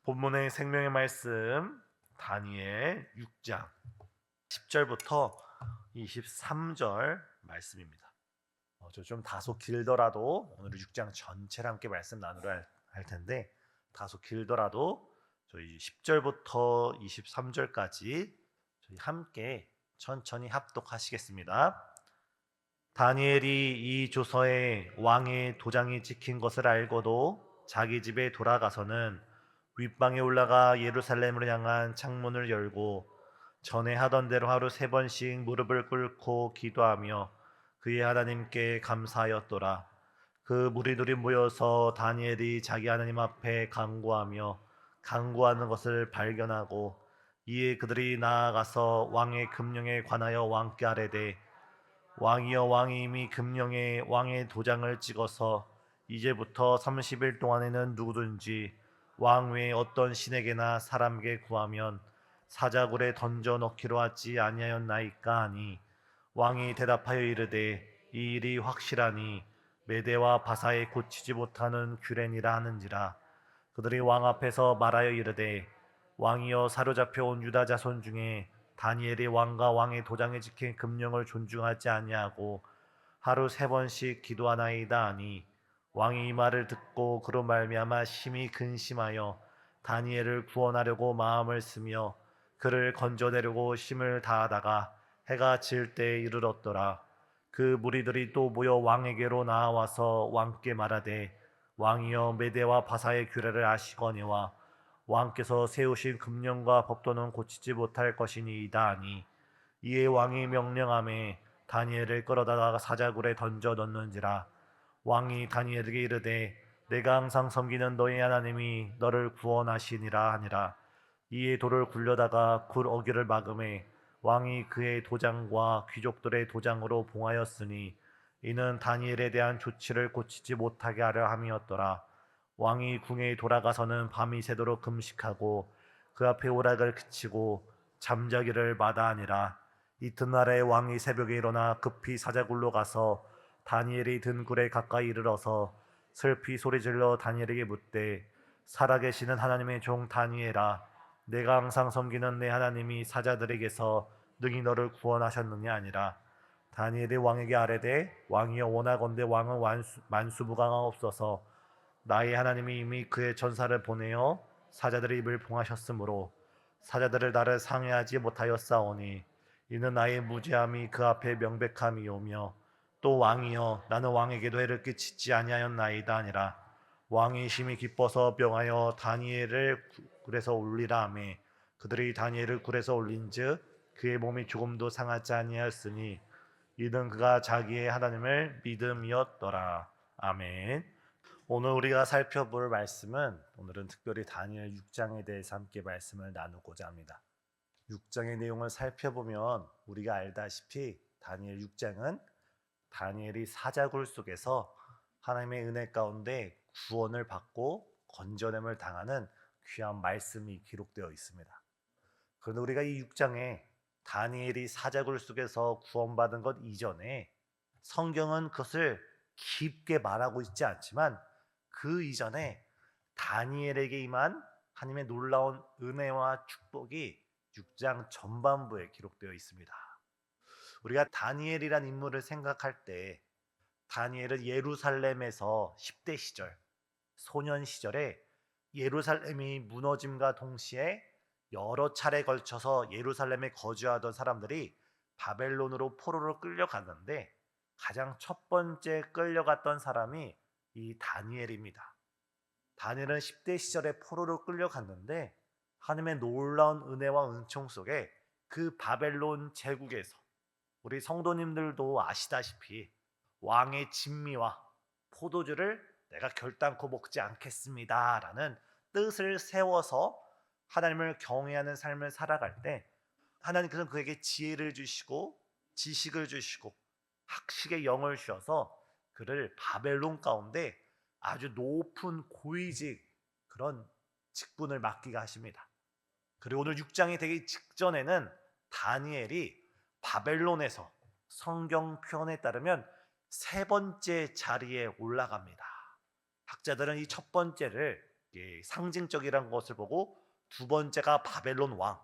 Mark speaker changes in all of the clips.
Speaker 1: 본문의 생명의 말씀 다니엘 6장 10절부터 23절 말씀입니다. 좀 다소 길더라도 오늘 6장 전체를 함께 말씀 나누려 할 텐데 다소 길더라도 저희 10절부터 23절까지 저희 함께 천천히 합독하시겠습니다. 다니엘이 이 조서에 왕의 도장이 찍힌 것을 알고도 자기 집에 돌아가서는 윗방에 올라가 예루살렘을 향한 창문을 열고 전에 하던 대로 하루 3번씩 무릎을 꿇고 기도하며 그의 하나님께 감사하였더라. 그 무리들이 모여서 다니엘이 자기 하나님 앞에 간구하는 것을 발견하고 이에 그들이 나아가서 왕의 금령에 관하여 왕께 아뢰되 왕이여, 왕이 이미 금령에 왕의 도장을 찍어서 이제부터 30일 동안에는 누구든지 왕 외에 어떤 신에게나 사람에게 구하면 사자굴에 던져 넣기로 하지 아니하였나이까 하니 왕이 대답하여 이르되 이 일이 확실하니 메대와 바사에 고치지 못하는 규례니라 하는지라. 그들이 왕 앞에서 말하여 이르되 왕이여, 사로잡혀 온 유다 자손 중에 다니엘이 왕과 왕의 도장에 찍힌 금령을 존중하지 아니하고 하루 3번씩 기도하나이다 하니 왕이 이 말을 듣고 그로 말미암아 심히 근심하여 다니엘을 구원하려고 마음을 쓰며 그를 건져내려고 힘을 다하다가 해가 질 때에 이르렀더라. 그 무리들이 또 모여 왕에게로 나와서 왕께 말하되 왕이여, 메대와 바사의 규례를 아시거니와 왕께서 세우신 금령과 법도는 고치지 못할 것이니이다 하니 이에 왕이 명령하매 다니엘을 끌어다가 사자굴에 던져 넣는지라. 왕이 다니엘에게 이르되 내가 항상 섬기는 너희 하나님이 너를 구원하시니라 하니라. 이에 돌을 굴려다가 굴 어귀를 막음에 왕이 그의 도장과 귀족들의 도장으로 봉하였으니 이는 다니엘에 대한 조치를 고치지 못하게 하려 함이었더라. 왕이 궁에 돌아가서는 밤이 새도록 금식하고 그 앞에 오락을 그치고 잠자기를 마다하니라. 이튿날에 왕이 새벽에 일어나 급히 사자굴로 가서 다니엘이 든 굴에 가까이 이르러서 슬피 소리질러 다니엘에게 묻되 살아계시는 하나님의 종 다니엘아, 내가 항상 섬기는 내 하나님이 사자들에게서 능히 너를 구원하셨느냐 아니라. 다니엘이 왕에게 아뢰되 왕이여, 원하건대 왕은 만수무강하옵소서. 나의 하나님이 이미 그의 전사를 보내어 사자들의 입을 봉하셨으므로 사자들을 나를 상해하지 못하였사오니 이는 나의 무죄함이 그 앞에 명백함이오며 또 왕이여, 나는 왕에게도 해를 끼치지 아니하였나이다 아니라. 왕이 심히 기뻐서 명하여 다니엘을 굴에서 올리라 하매 그들이 다니엘을 굴에서 올린즉 그의 몸이 조금도 상하지 아니하였으니 이는 그가 자기의 하나님을 믿음이었더라. 아멘. 오늘 우리가 살펴볼 말씀은 오늘은 특별히 다니엘 6장에 대해서 함께 말씀을 나누고자 합니다. 6장의 내용을 살펴보면 우리가 알다시피 다니엘 6장은 다니엘이 사자굴 속에서 하나님의 은혜 가운데 구원을 받고 건져냄을 당하는 귀한 말씀이 기록되어 있습니다. 그런데 우리가 이 6장에 다니엘이 사자굴 속에서 구원받은 것 이전에 성경은 그것을 깊게 말하고 있지 않지만 그 이전에 다니엘에게 임한 하나님의 놀라운 은혜와 축복이 6장 전반부에 기록되어 있습니다. 우리가 다니엘이란 인물을 생각할 때 다니엘은 예루살렘에서 10대 시절, 소년 시절에 예루살렘이 무너짐과 동시에 여러 차례 걸쳐서 예루살렘에 거주하던 사람들이 바벨론으로 포로로 끌려갔는데 가장 첫 번째 끌려갔던 사람이 이 다니엘입니다. 다니엘은 10대 시절에 포로로 끌려갔는데 하나님의 놀라운 은혜와 은총 속에 그 바벨론 제국에서 우리 성도님들도 아시다시피 왕의 진미와 포도주를 내가 결단코 먹지 않겠습니다 라는 뜻을 세워서 하나님을 경외하는 삶을 살아갈 때 하나님께서는 그에게 지혜를 주시고 지식을 주시고 학식의 영을 주셔서 그를 바벨론 가운데 아주 높은 고위직 그런 직분을 맡기게 하십니다. 그리고 오늘 6장이 되기 직전에는 다니엘이 바벨론에서 성경 표현에 따르면 3번째 자리에 올라갑니다. 학자들은 이 첫 번째를 상징적이라는 것을 보고 두 번째가 바벨론 왕,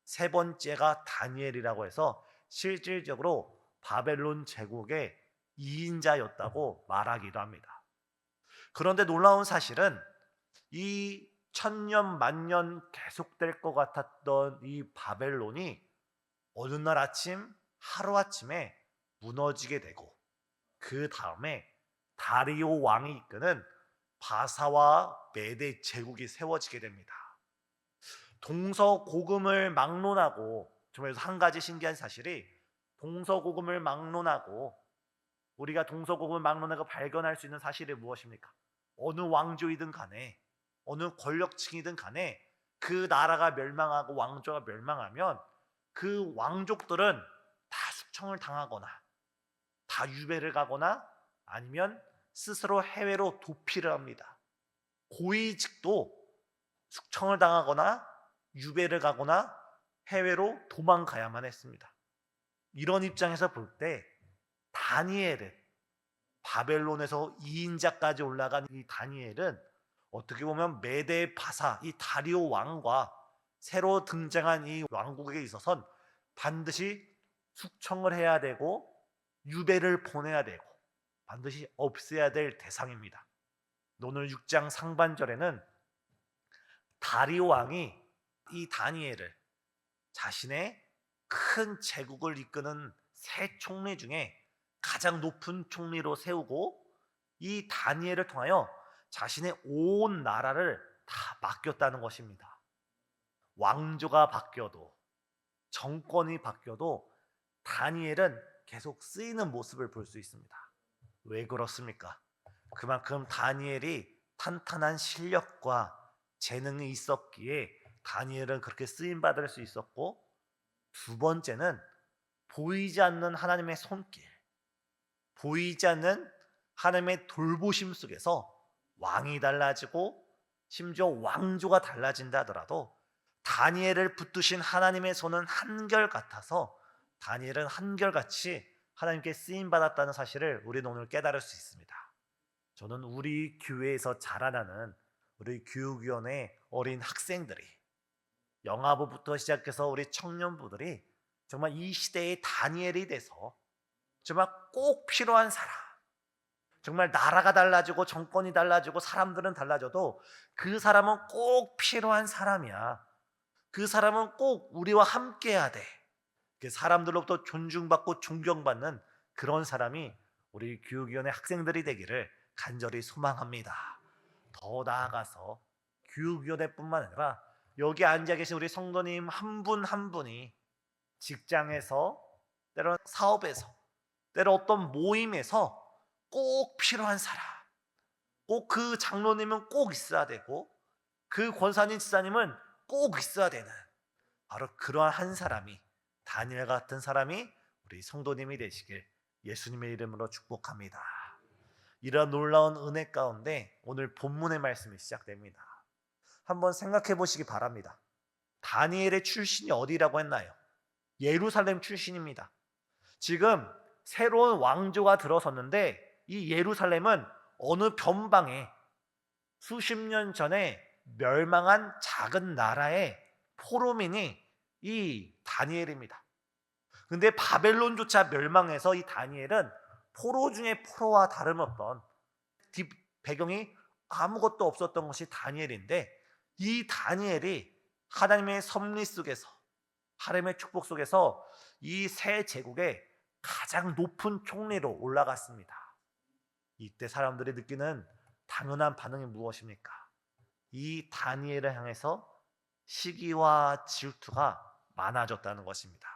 Speaker 1: 세 번째가 다니엘이라고 해서 실질적으로 바벨론 제국의 2인자였다고 말하기도 합니다. 그런데 놀라운 사실은 이 천년 만년 계속될 것 같았던 이 바벨론이 어느 날 아침 하루아침에 무너지게 되고 그 다음에 다리오 왕이 이끄는 바사와 메대 제국이 세워지게 됩니다. 동서고금을 막론하고, 정말 한 가지 신기한 사실이, 동서고금을 막론하고 우리가 동서고금을 막론하고 발견할 수 있는 사실이 무엇입니까? 어느 왕조이든 간에 어느 권력층이든 간에 그 나라가 멸망하고 왕조가 멸망하면 그 왕족들은 다 숙청을 당하거나 다 유배를 가거나 아니면 스스로 해외로 도피를 합니다. 고위직도 숙청을 당하거나 유배를 가거나 해외로 도망가야만 했습니다. 이런 입장에서 볼 때 다니엘은, 바벨론에서 2인자까지 올라간 이 다니엘은 어떻게 보면 메데 바사, 이 다리오 왕과 새로 등장한 이 왕국에 있어선 반드시 숙청을 해야 되고 유배를 보내야 되고 반드시 없애야 될 대상입니다. 오늘 6장 상반절에는 다리오 왕이 이 다니엘을 자신의 큰 제국을 이끄는 세 총리 중에 가장 높은 총리로 세우고 이 다니엘을 통하여 자신의 온 나라를 다 맡겼다는 것입니다. 왕조가 바뀌어도 정권이 바뀌어도 다니엘은 계속 쓰이는 모습을 볼 수 있습니다. 왜 그렇습니까? 그만큼 다니엘이 탄탄한 실력과 재능이 있었기에 다니엘은 그렇게 쓰임받을 수 있었고, 두 번째는 보이지 않는 하나님의 손길, 보이지 않는 하나님의 돌보심 속에서 왕이 달라지고 심지어 왕조가 달라진다 하더라도 다니엘을 붙드신 하나님의 손은 한결같아서 다니엘은 한결같이 하나님께 쓰임받았다는 사실을 우리는 오늘 깨달을 수 있습니다. 저는 우리 교회에서 자라나는 우리 교육위원회 어린 학생들이, 영아부부터 시작해서 우리 청년부들이 정말 이 시대의 다니엘이 돼서 정말 꼭 필요한 사람, 정말 나라가 달라지고 정권이 달라지고 사람들은 달라져도 그 사람은 꼭 필요한 사람이야. 그 사람은 꼭 우리와 함께해야 돼. 그 사람들로부터 존중받고 존경받는 그런 사람이 우리 교육위원회 학생들이 되기를 간절히 소망합니다. 더 나아가서 교육위원회뿐만 아니라 여기 앉아 계신 우리 성도님 한 분 한 분이 직장에서, 때로는 사업에서, 때로 어떤 모임에서 꼭 필요한 사람, 꼭 그 장로님은 꼭 있어야 되고 그 권사님 지사님은 꼭 있어야 되는 바로 그러한 한 사람이, 다니엘 같은 사람이 우리 성도님이 되시길 예수님의 이름으로 축복합니다. 이런 놀라운 은혜 가운데 오늘 본문의 말씀이 시작됩니다. 한번 생각해 보시기 바랍니다. 다니엘의 출신이 어디라고 했나요? 예루살렘 출신입니다. 지금 새로운 왕조가 들어섰는데 이 예루살렘은 어느 변방에 수십 년 전에 멸망한 작은 나라의 포로민이 이 다니엘입니다. 근데 바벨론조차 멸망해서 이 다니엘은 포로 중에 포로와 다름없던, 뒷 배경이 아무것도 없었던 것이 다니엘인데, 이 다니엘이 하나님의 섭리 속에서, 하나님의 축복 속에서 이 새 제국의 가장 높은 총리로 올라갔습니다. 이때 사람들이 느끼는 당연한 반응이 무엇입니까? 이 다니엘을 향해서 시기와 질투가 많아졌다는 것입니다.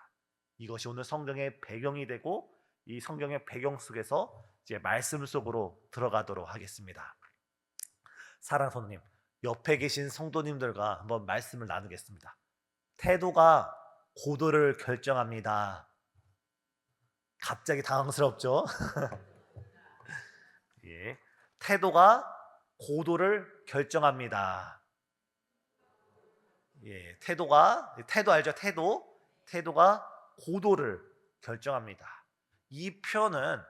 Speaker 1: 이것이 오늘 성경의 배경이 되고 이 성경의 배경 속에서 이제 말씀 속으로 들어가도록 하겠습니다. 사랑하는 성도님, 옆에 계신 성도님들과 한번 말씀을 나누겠습니다. 태도가 고도를 결정합니다. 갑자기 당황스럽죠? 예, 태도가 고도를 결정합니다. 예, 태도 알죠? 태도가 고도를 결정합니다. 이 표현은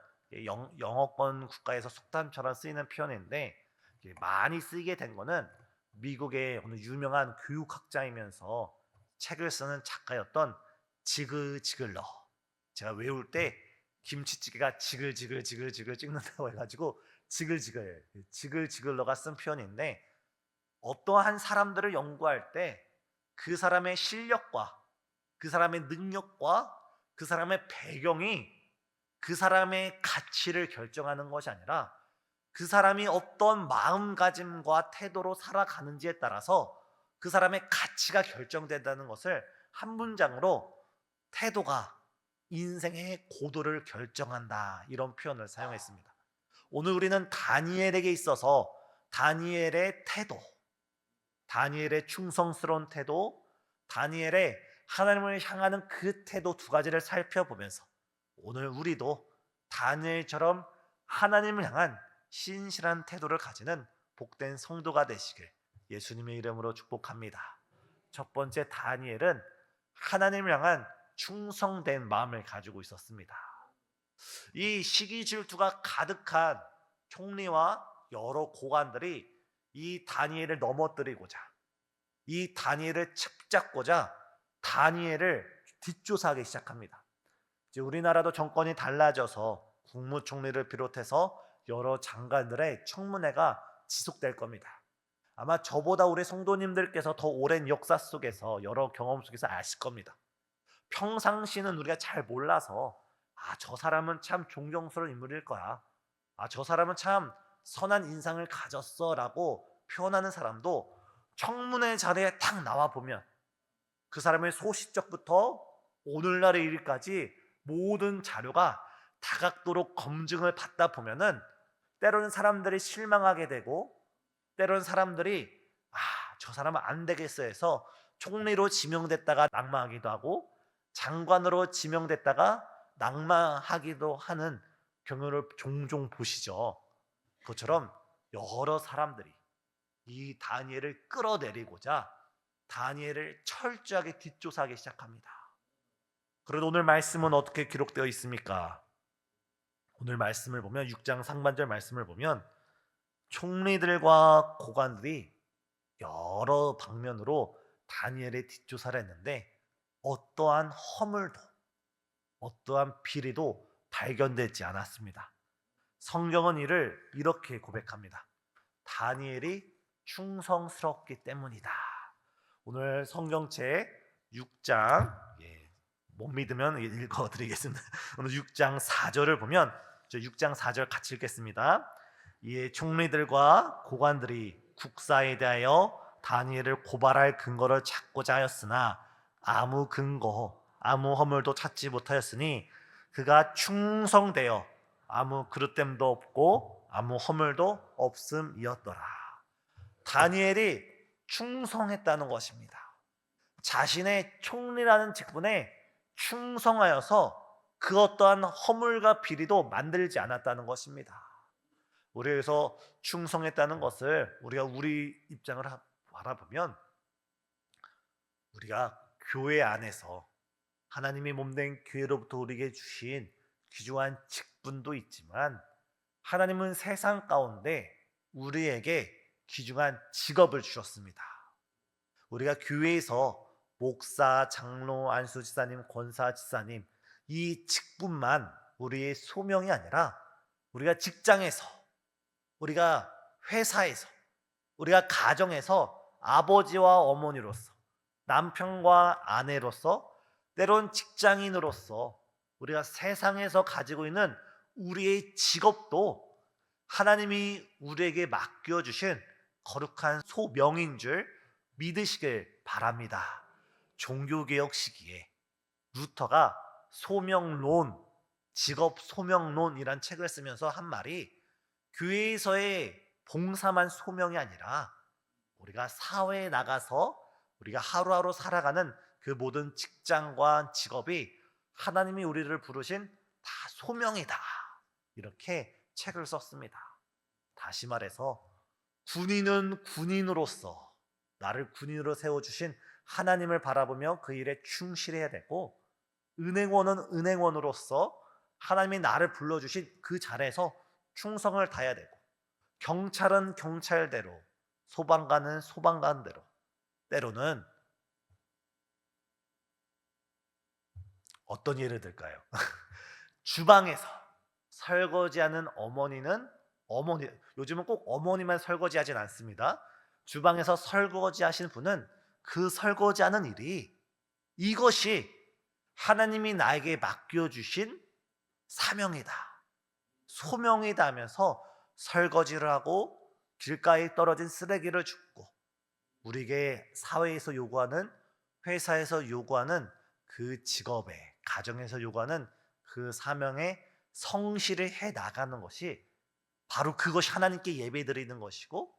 Speaker 1: 영어권 국가에서 속담처럼 쓰이는 표현인데 많이 쓰이게 된 거는 미국의 어느 유명한 교육학자이면서 책을 쓰는 작가였던 지그 지글러. 제가 외울 때 김치찌개가 지글지글 찍는다고 해가지고 지글지글러가 쓴 표현인데, 어떠한 사람들을 연구할 때 그 사람의 실력과 그 사람의 능력과 그 사람의 배경이 그 사람의 가치를 결정하는 것이 아니라 그 사람이 어떤 마음가짐과 태도로 살아가는지에 따라서 그 사람의 가치가 결정된다는 것을 한 문장으로 태도가 인생의 고도를 결정한다, 이런 표현을 사용했습니다. 오늘 우리는 다니엘에게 있어서 다니엘의 태도, 다니엘의 충성스러운 태도, 다니엘의 하나님을 향하는 그 태도 두 가지를 살펴보면서 오늘 우리도 다니엘처럼 하나님을 향한 신실한 태도를 가지는 복된 성도가 되시길 예수님의 이름으로 축복합니다. 첫 번째, 다니엘은 하나님을 향한 충성된 마음을 가지고 있었습니다. 이 시기 질투가 가득한 총리와 여러 고관들이 이 다니엘을 넘어뜨리고자, 이 다니엘을 첩잡고자 다니엘을 뒷조사하기 시작합니다. 이제 우리나라도 정권이 달라져서 국무총리를 비롯해서 여러 장관들의 청문회가 지속될 겁니다. 아마 저보다 우리 성도님들께서 더 오랜 역사 속에서 여러 경험 속에서 아실 겁니다. 평상시는 우리가 잘 몰라서 저 사람은 참 존경스러운 인물일 거야, 저 사람은 참 선한 인상을 가졌어 라고 표현하는 사람도 청문회 자리에 딱 나와 보면 그 사람의 소시적부터 오늘날의 일까지 모든 자료가 다각도로 검증을 받다 보면은 때로는 사람들이 실망하게 되고, 때로는 사람들이 저 사람은 안 되겠어 해서 총리로 지명됐다가 낙마하기도 하고 장관으로 지명됐다가 낙마하기도 하는 경우를 종종 보시죠. 그것처럼 여러 사람들이 이 다니엘을 끌어내리고자 다니엘을 철저하게 뒷조사하기 시작합니다. 그런데 오늘 말씀은 어떻게 기록되어 있습니까? 오늘 말씀을 보면 6장 상반절 말씀을 보면 총리들과 고관들이 여러 방면으로 다니엘의 뒷조사를 했는데 어떠한 허물도 어떠한 비리도 발견되지 않았습니다. 성경은 이를 이렇게 고백합니다. 다니엘이 충성스럽기 때문이다. 오늘 성경책 6장, 못 믿으면 읽어드리겠습니다. 오늘 6장 4절을 보면 6장 4절 같이 읽겠습니다. 이에 총리들과 고관들이 국사에 대하여 다니엘을 고발할 근거를 찾고자 하였으나 아무 근거, 아무 허물도 찾지 못하였으니 그가 충성되어 아무 그릇됨도 없고 아무 허물도 없음이었더라. 다니엘이 충성했다는 것입니다. 자신의 총리라는 직분에 충성하여서 그 어떠한 허물과 비리도 만들지 않았다는 것입니다. 우리에서 충성했다는 것을 우리가 우리 입장을 바라보면 우리가 교회 안에서 하나님이 몸된 교회로부터 우리에게 주신 귀중한 직분도 있지만 하나님은 세상 가운데 우리에게 귀중한 직업을 주셨습니다. 우리가 교회에서 목사, 장로, 안수지사님, 권사지사님 이 직분만 우리의 소명이 아니라 우리가 직장에서, 우리가 회사에서, 우리가 가정에서 아버지와 어머니로서, 남편과 아내로서, 때론 직장인으로서 우리가 세상에서 가지고 있는 우리의 직업도 하나님이 우리에게 맡겨주신 거룩한 소명인 줄 믿으시길 바랍니다. 종교개혁 시기에 루터가 소명론, 직업 소명론이란 책을 쓰면서 한 말이 교회에서의 봉사만 소명이 아니라 우리가 사회에 나가서 우리가 하루하루 살아가는 그 모든 직장과 직업이 하나님이 우리를 부르신 다 소명이다, 이렇게 책을 썼습니다. 다시 말해서 군인은 군인으로서 나를 군인으로 세워주신 하나님을 바라보며 그 일에 충실해야 되고, 은행원은 은행원으로서 하나님이 나를 불러주신 그 자리에서 충성을 다해야 되고, 경찰은 경찰대로, 소방관은 소방관대로, 때로는 어떤 예를 들까요? 주방에서 설거지하는 어머니는 어머니, 요즘은 꼭 어머니만 설거지하진 않습니다. 주방에서 설거지하시는 분은 그 설거지하는 일이, 이것이 하나님이 나에게 맡겨주신 사명이다, 소명이다 하면서 설거지를 하고 길가에 떨어진 쓰레기를 줍고, 우리에게 사회에서 요구하는, 회사에서 요구하는 그 직업에, 가정에서 요구하는 그 사명에 성실히 해 나가는 것이, 바로 그것이 하나님께 예배드리는 것이고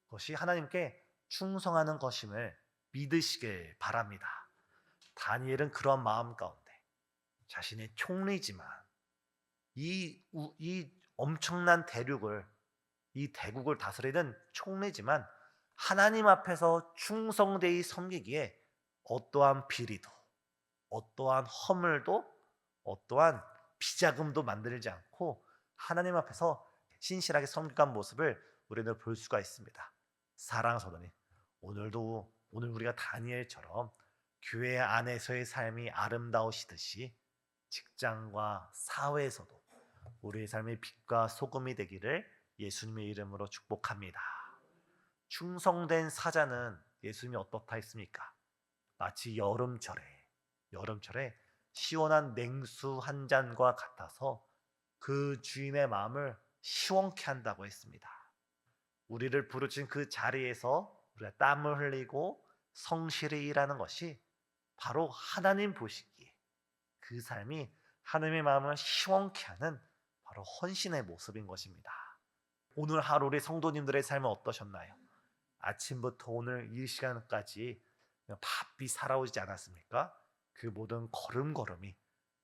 Speaker 1: 그것이 하나님께 충성하는 것임을 믿으시길 바랍니다. 다니엘은 그런 마음 가운데 자신의 총리지만 이 엄청난 대륙을, 이 대국을 다스리는 총리지만 하나님 앞에서 충성되이 섬기기에 어떠한 비리도, 어떠한 허물도, 어떠한 비자금도 만들지 않고 하나님 앞에서 신실하게 섬겨간 모습을 우리는 볼 수가 있습니다. 사랑하는 성도님, 오늘 우리가 다니엘처럼 교회 안에서의 삶이 아름다우시듯이 직장과 사회에서도 우리의 삶이 빛과 소금이 되기를 예수님의 이름으로 축복합니다. 충성된 사자는 예수님이 어떻다 했습니까? 마치 여름철에 시원한 냉수 한 잔과 같아서 그 주인의 마음을 시원케 한다고 했습니다. 우리를 부르신 그 자리에서 우리가 땀을 흘리고 성실히 일하는 것이 바로 하나님 보시기에 그 삶이 하나님의 마음을 시원케 하는 바로 헌신의 모습인 것입니다. 오늘 하루 우리 성도님들의 삶은 어떠셨나요? 아침부터 오늘 이 시간까지 바삐 살아오지 않았습니까? 그 모든 걸음걸음이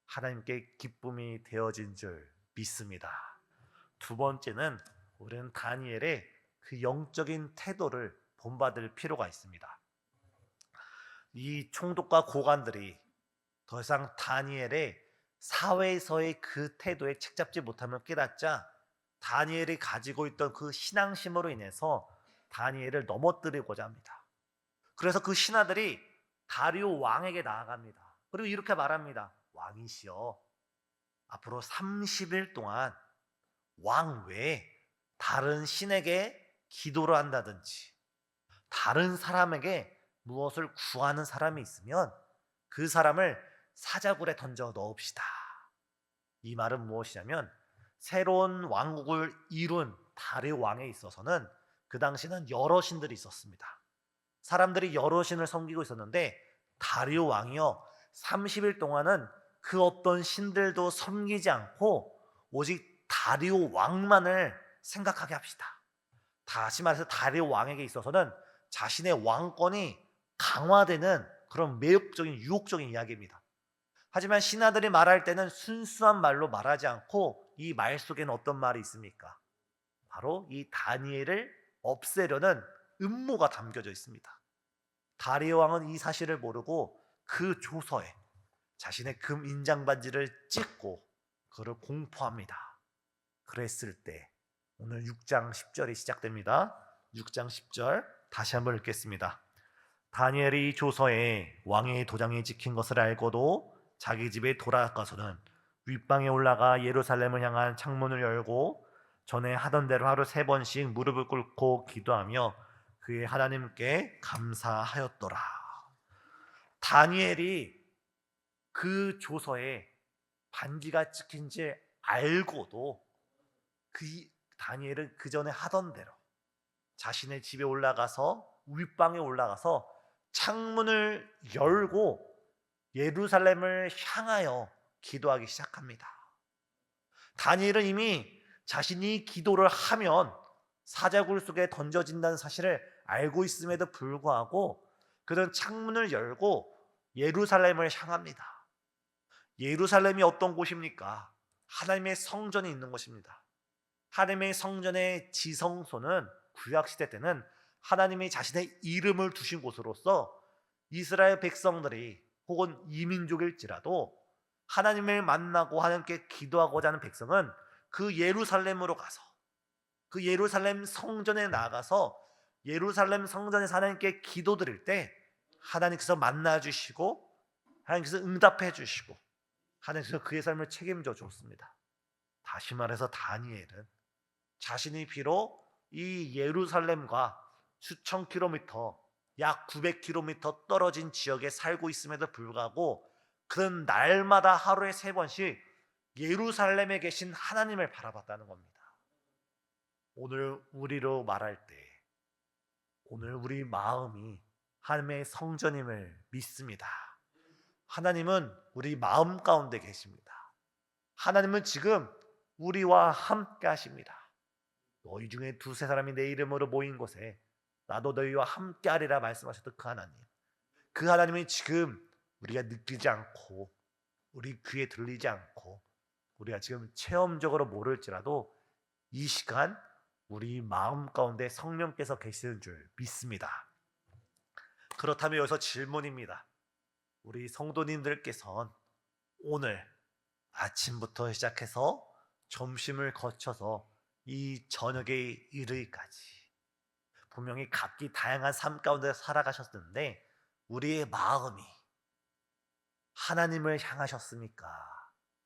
Speaker 1: 하나님께 기쁨이 되어진 줄 믿습니다. 두 번째는 우리는 다니엘의 그 영적인 태도를 본받을 필요가 있습니다. 이 총독과 고관들이 더 이상 다니엘의 사회에서의 그 태도에 책잡지 못함을 깨닫자 다니엘이 가지고 있던 그 신앙심으로 인해서 다니엘을 넘어뜨리고자 합니다. 그래서 그 신하들이 다리오 왕에게 나아갑니다. 그리고 이렇게 말합니다. 왕이시여, 앞으로 30일 동안 왕 외에 다른 신에게 기도를 한다든지 다른 사람에게 무엇을 구하는 사람이 있으면 그 사람을 사자굴에 던져 넣읍시다. 이 말은 무엇이냐면, 새로운 왕국을 이룬 다리오 왕에 있어서는 그 당시는 여러 신들이 있었습니다. 사람들이 여러 신을 섬기고 있었는데 다리오 왕이요, 30일 동안은 그 어떤 신들도 섬기지 않고 오직 다리오 왕만을 생각하게 합시다. 다시 말해서 다리오 왕에게 있어서는 자신의 왕권이 강화되는 그런 매혹적인, 유혹적인 이야기입니다. 하지만 신하들이 말할 때는 순수한 말로 말하지 않고 이 말 속에는 어떤 말이 있습니까? 바로 이 다니엘을 없애려는 음모가 담겨져 있습니다. 다리오 왕은 이 사실을 모르고 그 조서에 자신의 금 인장 반지를 찍고 그를 공포합니다. 그랬을 때 오늘 6장 10절이 시작됩니다. 6장 10절 다시 한번 읽겠습니다. 다니엘이 이 조서에 왕의 도장이 찍힌 것을 알고도 자기 집에 돌아가서는 윗방에 올라가 예루살렘을 향한 창문을 열고 전에 하던 대로 하루 3번씩 무릎을 꿇고 기도하며 그의 하나님께 감사하였더라. 다니엘이 그 조서에 반지가 찍힌지 알고도 다니엘은 그 전에 하던 대로 자신의 집에 올라가서 윗방에 올라가서 창문을 열고 예루살렘을 향하여 기도하기 시작합니다. 다니엘은 이미 자신이 기도를 하면 사자굴 속에 던져진다는 사실을 알고 있음에도 불구하고 그는 창문을 열고 예루살렘을 향합니다. 예루살렘이 어떤 곳입니까? 하나님의 성전이 있는 곳입니다. 하나님의 성전의 지성소는 구약시대 때는 하나님이 자신의 이름을 두신 곳으로서 이스라엘 백성들이 혹은 이민족일지라도 하나님을 만나고 하나님께 기도하고자 하는 백성은 그 예루살렘으로 가서 그 예루살렘 성전에 나가서 예루살렘 성전에서 하나님께 기도드릴 때 하나님께서 만나주시고 하나님께서 응답해 주시고 하나님께서 그의 삶을 책임져 줬습니다. 다시 말해서 다니엘은 자신이 비록 이 예루살렘과 수천 킬로미터, 약 900km 떨어진 지역에 살고 있음에도 불구하고 그는 날마다 하루에 3번씩 예루살렘에 계신 하나님을 바라봤다는 겁니다. 오늘 우리로 말할 때 오늘 우리 마음이 하나님의 성전임을 믿습니다. 하나님은 우리 마음 가운데 계십니다. 하나님은 지금 우리와 함께 하십니다. 너희 중에 두세 사람이 내 이름으로 모인 곳에 나도 너희와 함께 하리라 말씀하셨던 그 하나님, 그 하나님이 지금 우리가 느끼지 않고 우리 귀에 들리지 않고 우리가 지금 체험적으로 모를지라도 이 시간 우리 마음 가운데 성령께서 계시는 줄 믿습니다. 그렇다면 여기서 질문입니다. 우리 성도님들께서는 오늘 아침부터 시작해서 점심을 거쳐서 이 저녁에 이르기까지 분명히 각기 다양한 삶 가운데 살아가셨는데 우리의 마음이 하나님을 향하셨습니까?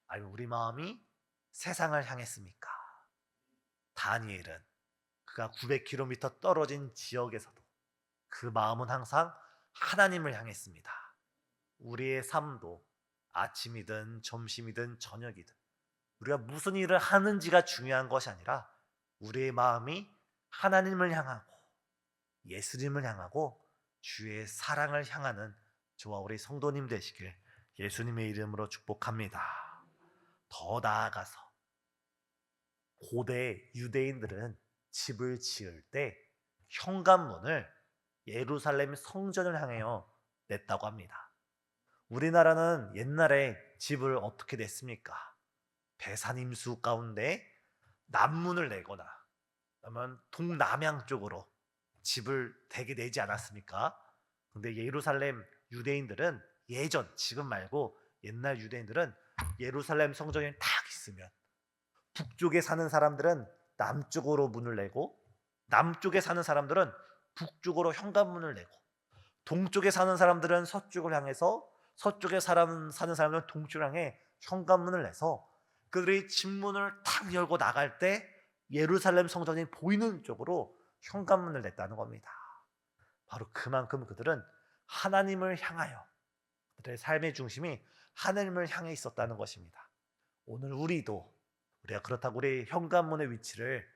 Speaker 1: 아니면 우리 마음이 세상을 향했습니까? 다니엘은 그가 900km 떨어진 지역에서도 그 마음은 항상 하나님을 향했습니다. 우리의 삶도 아침이든 점심이든 저녁이든 우리가 무슨 일을 하는지가 중요한 것이 아니라 우리의 마음이 하나님을 향하고 예수님을 향하고 주의 사랑을 향하는 저와 우리 성도님 되시길 예수님의 이름으로 축복합니다. 더 나아가서 고대 유대인들은 집을 지을 때 현관문을 예루살렘 성전을 향하여 냈다고 합니다. 우리나라는 옛날에 집을 어떻게 냈습니까? 배산임수 가운데 남문을 내거나 그러면 동남향 쪽으로 집을 대개 내지 않았습니까? 근데 예루살렘 유대인들은 예전, 지금 말고 옛날 유대인들은 예루살렘 성전이 딱 있으면 북쪽에 사는 사람들은 남쪽으로 문을 내고 남쪽에 사는 사람들은 북쪽으로 현관문을 내고 동쪽에 사는 사람들은 서쪽을 향해서 서쪽에 사는 사람들은 동쪽을 향해 현관문을 내서 그들이 집문을 탁 열고 나갈 때 예루살렘 성전이 보이는 쪽으로 현관문을 냈다는 겁니다. 바로 그만큼 그들은 하나님을 향하여 그들의 삶의 중심이 하나님을 향해 있었다는 것입니다. 오늘 우리가 그렇다고 우리의 현관문의 위치를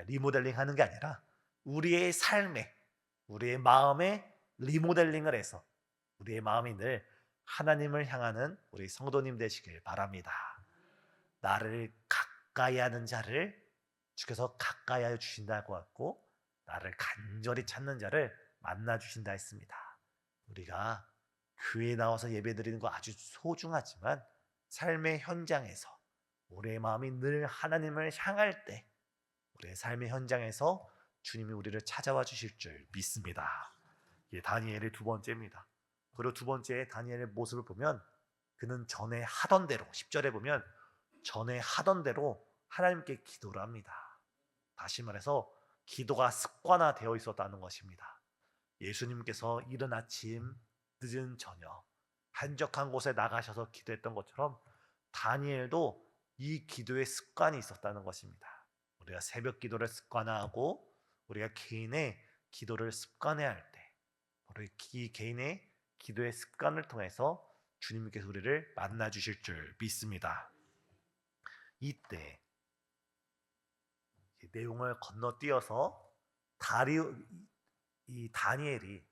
Speaker 1: 리모델링하는 게 아니라 우리의 삶에 우리의 마음에 리모델링을 해서 우리의 마음이 늘 하나님을 향하는 우리 성도님 되시길 바랍니다. 나를 가까이 하는 자를 주께서 가까이 하여 주신다고 했고 나를 간절히 찾는 자를 만나 주신다 했습니다. 우리가 교회에 나와서 예배드리는 거 아주 소중하지만 삶의 현장에서 우리의 마음이 늘 하나님을 향할 때 우리의 삶의 현장에서 주님이 우리를 찾아와 주실 줄 믿습니다. 이게 다니엘의 두 번째입니다. 그리고 두 번째 다니엘의 모습을 보면 그는 전에 하던 대로 10절에 보면 전에 하던 대로 하나님께 기도를 합니다. 다시 말해서 기도가 습관화되어 있었다는 것입니다. 예수님께서 이른 아침, 늦은 저녁 한적한 곳에 나가셔서 기도했던 것처럼 다니엘도 이 기도의 습관이 있었다는 것입니다. 우리가 새벽 기도를 습관화하고 우리가 개인의 기도를 습관해야 할 때 바로 이 개인의 기도의 습관을 통해서 주님께서 우리를 만나 주실 줄 믿습니다. 이때 내용을 건너뛰어서 이 다니엘이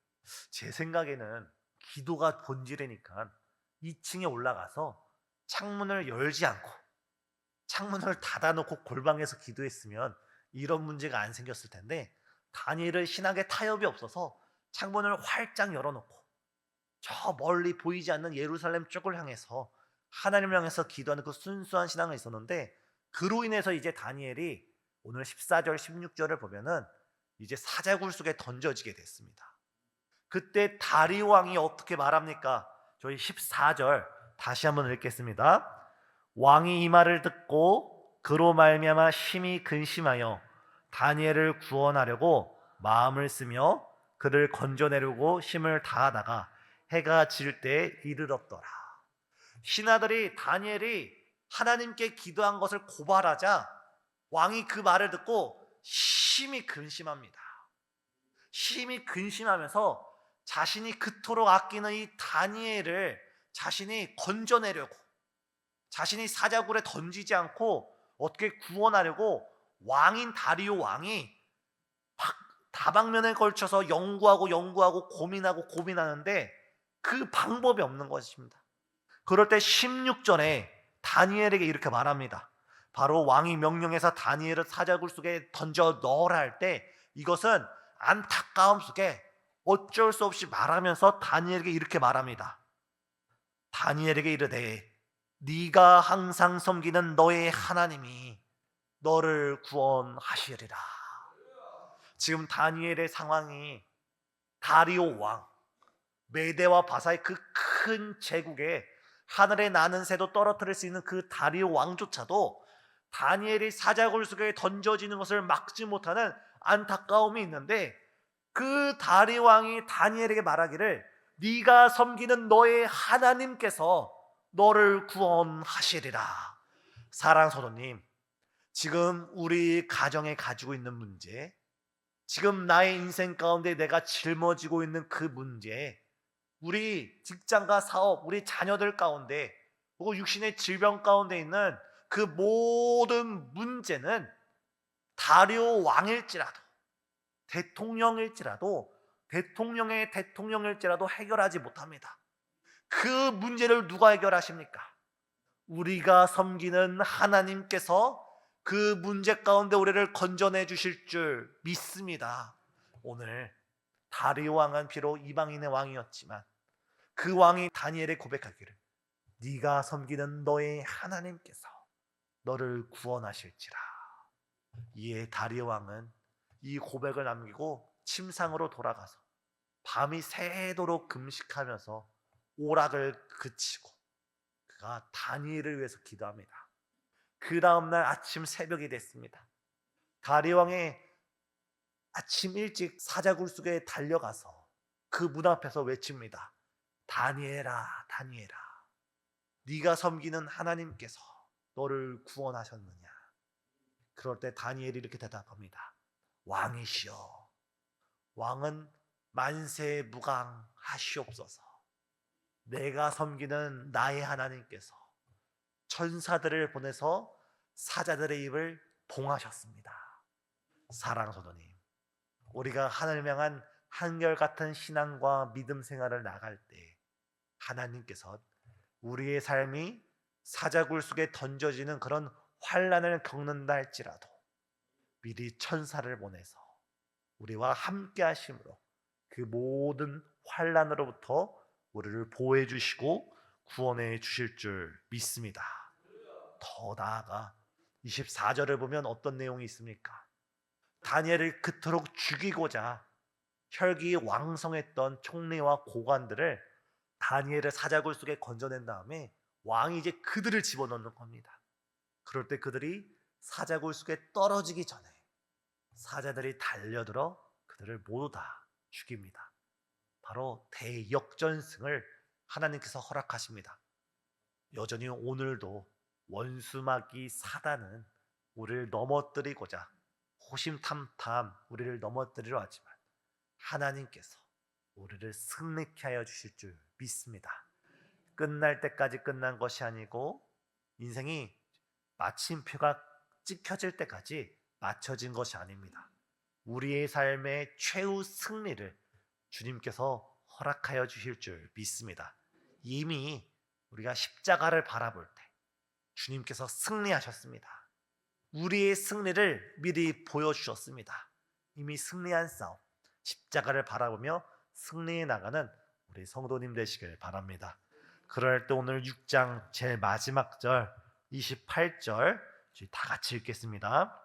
Speaker 1: 제 생각에는 기도가 본질이니까 2층에 올라가서 창문을 열지 않고 창문을 닫아놓고 골방에서 기도했으면 이런 문제가 안 생겼을 텐데 다니엘은 신학에 타협이 없어서 창문을 활짝 열어놓고 저 멀리 보이지 않는 예루살렘 쪽을 향해서 하나님을 향해서 기도하는 그 순수한 신앙이 있었는데 그로 인해서 이제 다니엘이 오늘 14절 16절을 보면은 이제 사자굴 속에 던져지게 됐습니다. 그때 다리 왕이 어떻게 말합니까? 저희 14절 다시 한번 읽겠습니다. 왕이 이 말을 듣고 그로 말미암아 심히 근심하여 다니엘을 구원하려고 마음을 쓰며 그를 건져내려고 힘을 다하다가 해가 질 때에 이르렀더라. 신하들이 다니엘이 하나님께 기도한 것을 고발하자 왕이 그 말을 듣고 심히 근심합니다. 심히 근심하면서 자신이 그토록 아끼는 이 다니엘을 자신이 건져내려고, 자신이 사자굴에 던지지 않고 어떻게 구원하려고 왕인 다리오 왕이 다방면에 걸쳐서 연구하고 고민하는데 그 방법이 없는 것입니다. 그럴 때 16절에 다니엘에게 이렇게 말합니다. 바로 왕이 명령해서 다니엘을 사자굴 속에 던져 넣으라 할 때 이것은 안타까움 속에 어쩔 수 없이 말하면서 다니엘에게 이렇게 말합니다. 다니엘에게 이르되 네가 항상 섬기는 너의 하나님이 너를 구원하시리라. 지금 다니엘의 상황이 다리오 왕, 메대와 바사의 그 큰 제국에 하늘에 나는 새도 떨어뜨릴 수 있는 그 다리오 왕조차도 다니엘이 사자굴 속에 던져지는 것을 막지 못하는 안타까움이 있는데, 그 다리오 왕이 다니엘에게 말하기를 네가 섬기는 너의 하나님께서 너를 구원하시리라. 사랑하는 성도님, 지금 우리 가정에 가지고 있는 문제, 지금 나의 인생 가운데 내가 짊어지고 있는 그 문제, 우리 직장과 사업, 우리 자녀들 가운데, 그리고 육신의 질병 가운데 있는 그 모든 문제는 다리오 왕일지라도, 대통령일지라도 해결하지 못합니다. 그 문제를 누가 해결하십니까? 우리가 섬기는 하나님께서 그 문제 가운데 우리를 건져내 주실 줄 믿습니다. 오늘 다리오 왕은 비록 이방인의 왕이었지만 그 왕이 다니엘에 고백하기를 네가 섬기는 너의 하나님께서 너를 구원하실지라. 이에 다리오 왕은 이 고백을 남기고 침상으로 돌아가서 밤이 새도록 금식하면서 오락을 그치고 그가 다니엘을 위해서 기도합니다. 그 다음날 아침 새벽이 됐습니다. 다리오 왕이 아침 일찍 사자굴 속에 달려가서 그 문 앞에서 외칩니다. 다니엘아, 다니엘아, 네가 섬기는 하나님께서 너를 구원하셨느냐? 그럴 때 다니엘이 이렇게 대답합니다. 왕이시여, 왕은 만세무강하시옵소서. 내가 섬기는 나의 하나님께서 천사들을 보내서 사자들의 입을 봉하셨습니다. 사랑하는 성도님, 우리가 하나님 향한 한결같은 신앙과 믿음 생활을 나갈 때 하나님께서 우리의 삶이 사자굴 속에 던져지는 그런 환난을 겪는다 할지라도 미리 천사를 보내서 우리와 함께 하심으로 그 모든 환난으로부터 우리를 보호해 주시고 구원해 주실 줄 믿습니다. 더 나아가 24절을 보면 어떤 내용이 있습니까? 다니엘을 그토록 죽이고자 혈기 왕성했던 총리와 고관들을 다니엘을 사자굴 속에 건져낸 다음에 왕이 이제 그들을 집어넣는 겁니다. 그럴 때 그들이 사자굴 속에 떨어지기 전에 사자들이 달려들어 그들을 모두 다 죽입니다. 바로 대역전승을 하나님께서 허락하십니다. 여전히 오늘도 원수마귀 사단은 우리를 넘어뜨리고자 호심탐탐 우리를 넘어뜨리려 하지만 하나님께서 우리를 승리케 하여 주실 줄 믿습니다. 끝날 때까지 끝난 것이 아니고 인생이 마침표가 찍혀질 때까지 맞춰진 것이 아닙니다. 우리의 삶의 최후 승리를 주님께서 허락하여 주실 줄 믿습니다. 이미 우리가 십자가를 바라볼 때 주님께서 승리하셨습니다. 우리의 승리를 미리 보여주셨습니다. 이미 승리한 싸움, 십자가를 바라보며 승리해 나가는 우리 성도님 되시길 바랍니다. 그럴 때 오늘 6장 제일 마지막 절 28절 다 같이 읽겠습니다.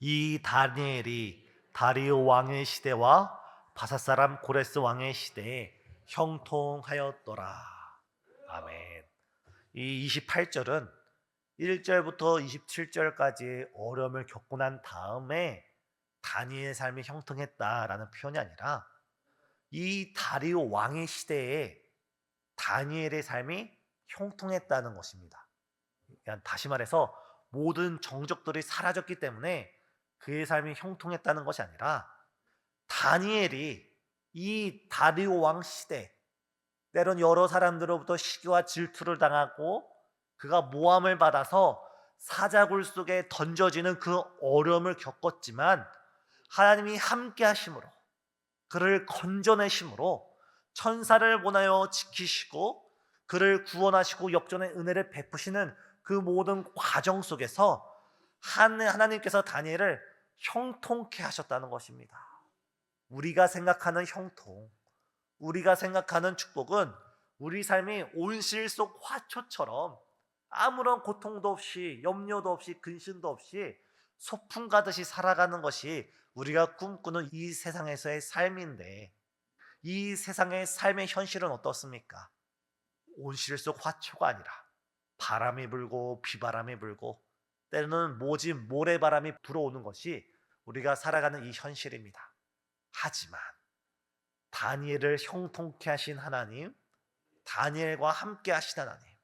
Speaker 1: 이 다니엘이 다리오 왕의 시대와 바사 사람 고레스 왕의 시대에 형통하였더라. 아멘. 이 28절은 1절부터 27절까지 어려움을 겪고 난 다음에 다니엘의 삶이 형통했다라는 표현이 아니라 이 다리오 왕의 시대에 다니엘의 삶이 형통했다는 것입니다. 그냥 다시 말해서 모든 정적들이 사라졌기 때문에 그의 삶이 형통했다는 것이 아니라 다니엘이 이 다리오 왕 시대, 때론 여러 사람들로부터 시기와 질투를 당하고 그가 모함을 받아서 사자굴 속에 던져지는 그 어려움을 겪었지만 하나님이 함께 하심으로 그를 건져내심으로 천사를 보내어 지키시고 그를 구원하시고 역전의 은혜를 베푸시는 그 모든 과정 속에서 하나님께서 다니엘을 형통케 하셨다는 것입니다. 우리가 생각하는 형통, 우리가 생각하는 축복은 우리 삶이 온실 속 화초처럼 아무런 고통도 없이 염려도 없이 근심도 없이 소풍 가듯이 살아가는 것이 우리가 꿈꾸는 이 세상에서의 삶인데, 이 세상의 삶의 현실은 어떻습니까? 온실 속 화초가 아니라 바람이 불고 비바람이 불고 때로는 모진 모래바람이 불어오는 것이 우리가 살아가는 이 현실입니다. 하지만 다니엘을 형통케 하신 하나님, 다니엘과 함께 하신 하나님,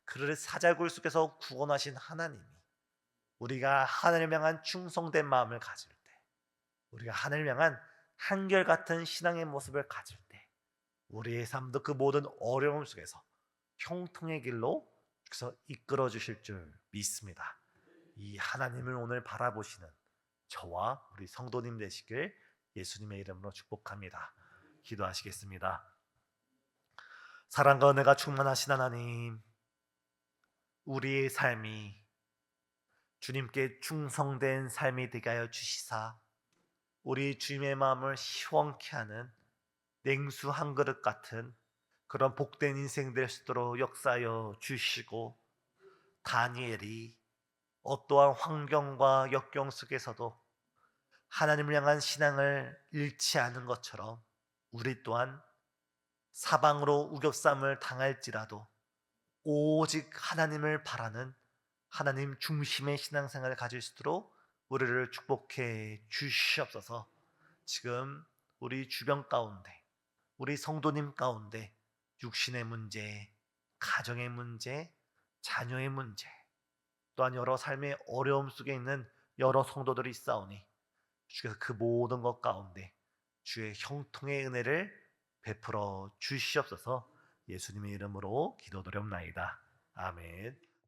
Speaker 1: 그를 사자굴 속에서 구원하신 하나님이 우리가 하나님을 향한 충성된 마음을 가질 때, 우리가 하나님을 향한 한결같은 신앙의 모습을 가질 때 우리의 삶도 그 모든 어려움 속에서 형통의 길로 주께서 이끌어 주실 줄 믿습니다. 이 하나님을 오늘 바라보시는 저와 우리 성도님 되시길 예수님의 이름으로 축복합니다. 기도하시겠습니다. 사랑과 은혜가 충만하신 하나님, 우리의 삶이 주님께 충성된 삶이 되게 하여 주시사 우리 주님의 마음을 시원케 하는 냉수 한 그릇 같은 그런 복된 인생 될 수 있도록 역사하여 주시고, 다니엘이 어떠한 환경과 역경 속에서도 하나님을 향한 신앙을 잃지 않은 것처럼 우리 또한 사방으로 우겨쌈을 당할지라도 오직 하나님을 바라는 하나님 중심의 신앙생활을 가질 수 있도록 우리를 축복해 주시옵소서. 지금 우리 주변 가운데, 우리 성도님 가운데 육신의 문제, 가정의 문제, 자녀의 문제, 또한 여러 삶의 어려움 속에 있는 여러 성도들이 있사오니 주께서 그 모든 것 가운데 주의 형통의 은혜를 베풀어 주시옵소서. 예수님의 이름으로 기도드렸나이다. 아멘.